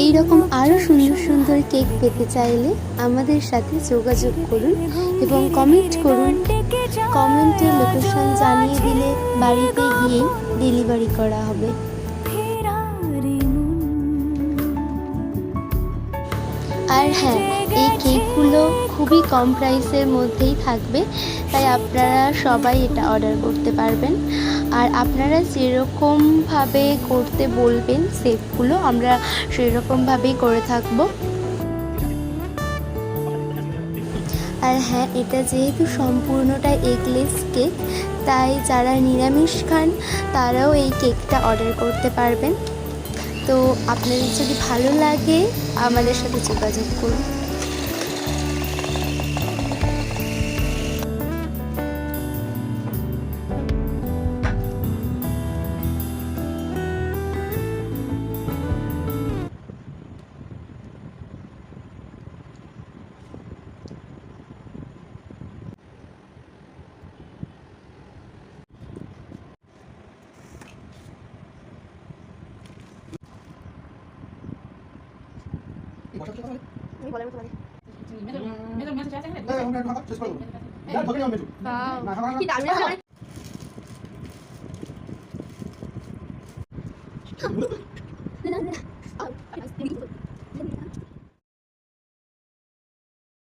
এই রকম আরও সুন্দর সুন্দর কেক পেতে চাইলে আমাদের সাথে যোগাযোগ করুন এবং কমেন্ট করুন। কমেন্টে লোকেশন জানিয়ে দিলে বাড়িতে গিয়েই ডেলিভারি করা হবে। আর হ্যাঁ, এই কেকগুলো খুবই কম প্রাইসের মধ্যেই থাকবে, তাই আপনারা সবাই এটা অর্ডার করতে পারবেন। আর আপনারা যেরকমভাবে করতে বলবেন শেপগুলো আমরা সেরকমভাবেই করে থাকবো। আর হ্যাঁ, এটা যেহেতু সম্পূর্ণটাই এগলেস কেক, তাই যারা নিরামিষ খান তারাও এই কেকটা অর্ডার করতে পারবেন। তো আপনাদের যদি ভালো লাগে আমাদের সাথে যোগাযোগ করুন। কি দারুণ